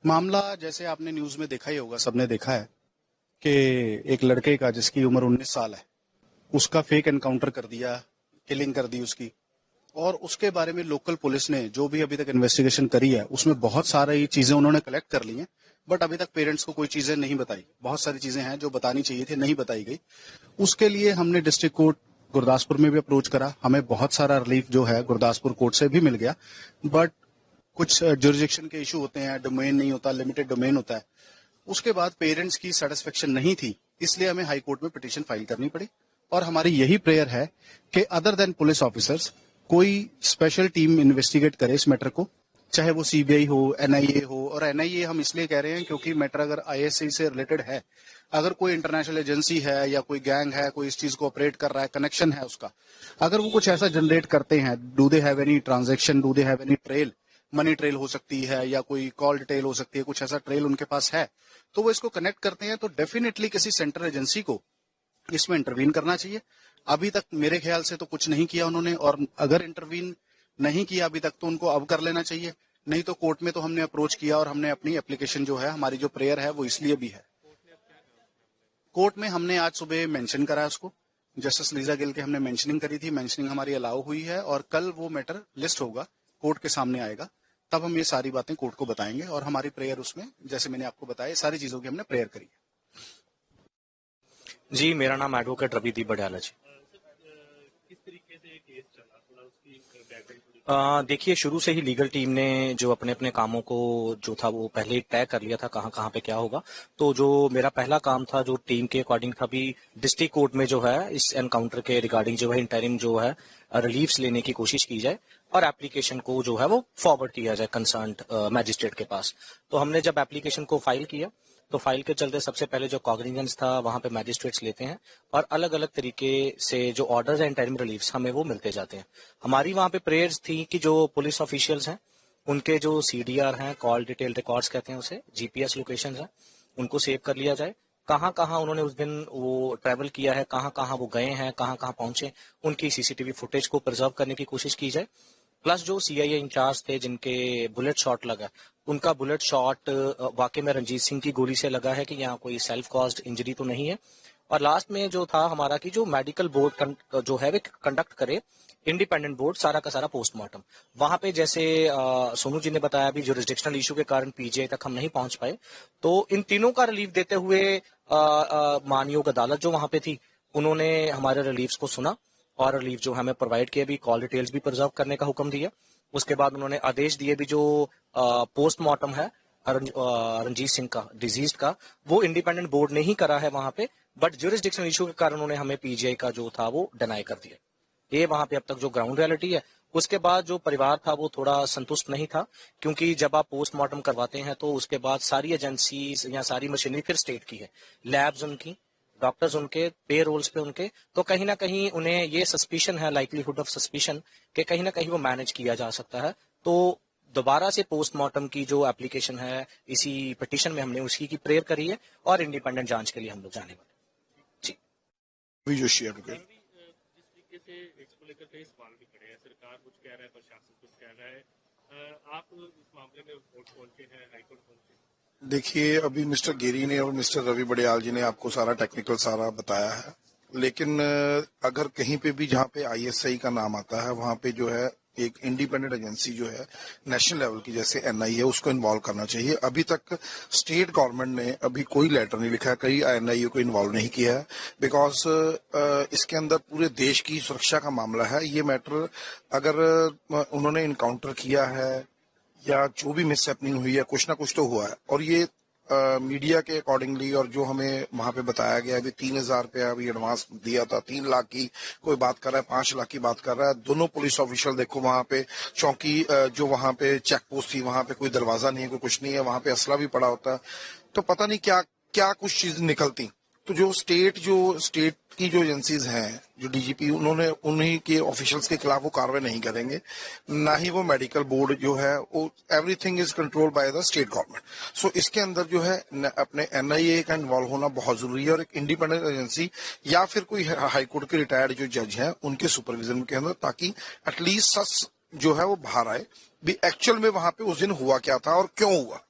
मामला जैसे आपने न्यूज में देखा ही होगा, सबने देखा है कि एक लड़के का जिसकी उम्र 19 साल है, उसका फेक एनकाउंटर कर दिया, किलिंग कर दी उसकी। और उसके बारे में लोकल पुलिस ने जो भी अभी तक इन्वेस्टिगेशन करी है उसमें बहुत सारी चीजें उन्होंने कलेक्ट कर ली हैं, बट अभी तक पेरेंट्स को कोई चीजें नहीं बताई। बहुत सारी चीजें हैं जो बतानी चाहिए थी, नहीं बताई गई। उसके लिए हमने डिस्ट्रिक्ट कोर्ट गुरदासपुर में भी अप्रोच करा। हमें बहुत सारा रिलीफ जो है गुरदासपुर कोर्ट से भी मिल गया, बट कुछ जुरिडिक्शन के इशू होते हैं, डोमेन नहीं होता, लिमिटेड डोमेन होता है। उसके बाद पेरेंट्स की सेटिस्फेक्शन नहीं थी, इसलिए हमें हाई कोर्ट में पिटीशन फाइल करनी पड़ी। और हमारी यही प्रेयर है कि अदर देन पुलिस ऑफिसर्स कोई स्पेशल टीम इन्वेस्टिगेट करे इस मैटर को, चाहे वो सीबीआई हो, एनआईए हो। और एनआईए हम इसलिए कह रहे हैं क्योंकि मैटर अगर आईएसआई से रिलेटेड है, अगर कोई इंटरनेशनल एजेंसी है या कोई गैंग है, कोई इस चीज को ऑपरेट कर रहा है, कनेक्शन है उसका, अगर वो कुछ ऐसा जनरेट करते हैं, do they have any transaction, do they have any trail, money trail हो सकती है या कोई कॉल डिटेल हो सकती है, कुछ ऐसा ट्रेल उनके पास है, तो वो इसको कनेक्ट करते हैं, तो डेफिनेटली किसी सेंट्रल एजेंसी को इसमें इंटरवीन करना चाहिए। अभी तक मेरे ख्याल से तो कुछ नहीं किया उन्होंने, और अगर इंटरवीन नहीं किया अभी तक तो उनको अब कर लेना चाहिए। नहीं तो कोर्ट में तो हमने अप्रोच किया और हमने अपनी एप्लीकेशन जो है, हमारी जो प्रेयर है वो इसलिए भी है। कोर्ट में हमने आज सुबह मेंशन करा उसको, जस्टिस लीजा गिल के हमने मेंशनिंग करी थी, मेंशनिंग हमारी अलाउ हुई है और कल वो मैटर लिस्ट होगा, कोर्ट के सामने आएगा, तब हम ये सारी बातें कोर्ट को बताएंगे। और हमारी प्रेयर उसमें, जैसे मैंने आपको बताया, सारी चीजों की हमने प्रेयर करी है। जी, मेरा नाम एडवोकेट रविदीप बड़ियाला जी। किस तरीके से केस चला, थोड़ा उसकी बैकग्राउंड। देखिए, शुरू से ही लीगल टीम ने जो अपने अपने कामों को जो था वो पहले ही तय कर लिया था, कहाँ कहाँ पे क्या होगा। तो जो मेरा पहला काम था जो टीम के अकॉर्डिंग था, भी डिस्ट्रिक्ट कोर्ट में जो है इस एनकाउंटर के रिगार्डिंग जो है इंटरिम जो है रिलीफ्स लेने की कोशिश की जाए और एप्लीकेशन को जो है वो फॉरवर्ड किया जाए कंसर्न्ड मैजिस्ट्रेट के पास। तो हमने जब एप्लीकेशन को फाइल किया तो फाइल के चलते सबसे पहले जो कॉग्निजेंस था वहां पे मैजिस्ट्रेट्स लेते हैं और अलग अलग तरीके से जो ऑर्डर्स एंड इंटरिम रिलीफ्स हमें वो मिलते जाते हैं। हमारी वहां पे प्रेयर्स थी कि जो पुलिस ऑफिशियल्स हैं उनके जो सीडीआर हैं, कॉल डिटेल रिकॉर्ड्स कहते हैं उसे, जीपीएस लोकेशंस हैं, उनको सेव कर लिया जाए। कहाँ कहाँ उन्होंने उस दिन वो ट्रैवल किया है, कहाँ कहाँ वो गए हैं, कहाँ कहाँ पहुंचे, उनकी सीसीटीवी फुटेज को प्रिजर्व करने की कोशिश की जाए। प्लस जो सीआईए इंचार्ज थे जिनके बुलेट शॉट लगा, उनका बुलेट शॉट वाकई में रंजीत सिंह की गोली से लगा है कि यहाँ कोई सेल्फ कॉज्ड इंजरी तो नहीं है। और लास्ट में जो था हमारा कि जो मेडिकल बोर्ड जो है वे कंडक्ट करे, इंडिपेंडेंट बोर्ड, सारा का सारा पोस्टमार्टम। वहां पे जैसे सोनू जी ने बताया भी जुरिस्डिक्शनल इशू के कारण पीजीआई तक हम नहीं पहुंच पाए, तो इन तीनों का रिलीफ देते हुए मानयोग अदालत जो वहां पे थी उन्होंने हमारे रिलीफ्स को सुना और रिलीफ जो हमें प्रोवाइड किया, भी कॉल डिटेल्स भी प्रिजर्व करने का हुक्म दिया। उसके बाद उन्होंने आदेश दिए भी जो पोस्टमार्टम है रंजीत सिंह का डिजीज का, वो इंडिपेंडेंट बोर्ड ने ही करा है वहां पे, बट ज्यूरिसडिक्शन इशू के कारण उन्होंने हमें पीजीआई का जो था वो डिनाई कर दिया। ये वहां पे अब तक जो ग्राउंड रियलिटी है। उसके बाद जो परिवार था वो थोड़ा संतुष्ट नहीं था, क्योंकि जब आप पोस्टमार्टम करवाते हैं तो उसके बाद सारी एजेंसीज या सारी मशीनरी फिर स्टेट की है, लैब्स उनकी, डॉक्टर्स उनके, पे रोल्स पे उनके, तो कहीं ना कहीं उन्हें ये सस्पिशन है, लाइकलीहुड ऑफ सस्पिशन, कि कहीं ना कहीं वो मैनेज किया जा सकता है। तो दोबारा से पोस्टमार्टम की जो एप्लीकेशन है इसी पिटीशन में हमने उसकी की प्रेयर करी है और इंडिपेंडेंट जांच के लिए हम लोग जाने वाले। जी जोशी एडवोकेट। जिस तरीके से इसको लेकर कई सवाल भी खड़े हैं, सरकार कुछ कह रहा है, प्रशासन कुछ कह रहा है, आप इस मामले में कोर्ट पहुंचे हैं, हाईकोर्ट पहुंचे? देखिए, अभी मिस्टर गिरी ने और मिस्टर रवि बड़ियाल जी ने आपको सारा टेक्निकल सारा बताया है, लेकिन अगर कहीं पे भी जहाँ पे आईएसआई का नाम आता है वहाँ पे जो है एक इंडिपेंडेंट एजेंसी जो है नेशनल लेवल की, जैसे एनआईए, उसको इन्वॉल्व करना चाहिए। अभी तक स्टेट गवर्नमेंट ने अभी कोई लेटर नहीं लिखा है, कई एनआईए को इन्वॉल्व नहीं किया है, बिकॉज इसके अंदर पूरे देश की सुरक्षा का मामला है। ये मैटर अगर उन्होंने इनकाउंटर किया है या जो भी मिस हैपनिंग हुई है, कुछ ना कुछ तो हुआ है। और ये मीडिया के अकॉर्डिंगली और जो हमें वहां पे बताया गया है, 3,000 रुपया अभी एडवांस दिया था, 3 लाख की कोई बात कर रहा है, 5 लाख की बात कर रहा है। दोनों पुलिस ऑफिशियल देखो, वहां पे चौकी जो वहां पे चेक पोस्ट थी, वहां पे कोई दरवाजा नहीं है, कोई कुछ नहीं है, वहां पे असला भी पड़ा होता है। तो पता नहीं क्या क्या कुछ चीज निकलती। तो जो स्टेट की जो एजेंसीज हैं, जो डीजीपी, उन्होंने उन्हीं के ऑफिशियल्स के खिलाफ वो कार्रवाई नहीं करेंगे, ना ही वो मेडिकल बोर्ड जो है, वो everything is control by the state government. So इसके अंदर जो है अपने एनआईए का इन्वॉल्व होना बहुत जरूरी है, और एक इंडिपेंडेंट एजेंसी या फिर कोई हाईकोर्ट के रिटायर्ड जो जज हैं उनके सुपरविजन के अंदर, ताकि एटलीस्ट सच जो है वो बाहर आए भी एक्चुअल में वहां पे उस दिन हुआ क्या था और क्यों हुआ।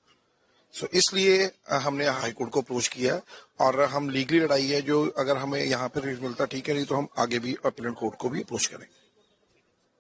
सो इसलिए हमने हाई कोर्ट को अप्रोच किया और हम लीगली लड़ाई है जो अगर हमें यहाँ पे रिलीफ मिलता ठीक है, नहीं तो हम आगे भी अपीलेट कोर्ट को भी अप्रोच करेंगे।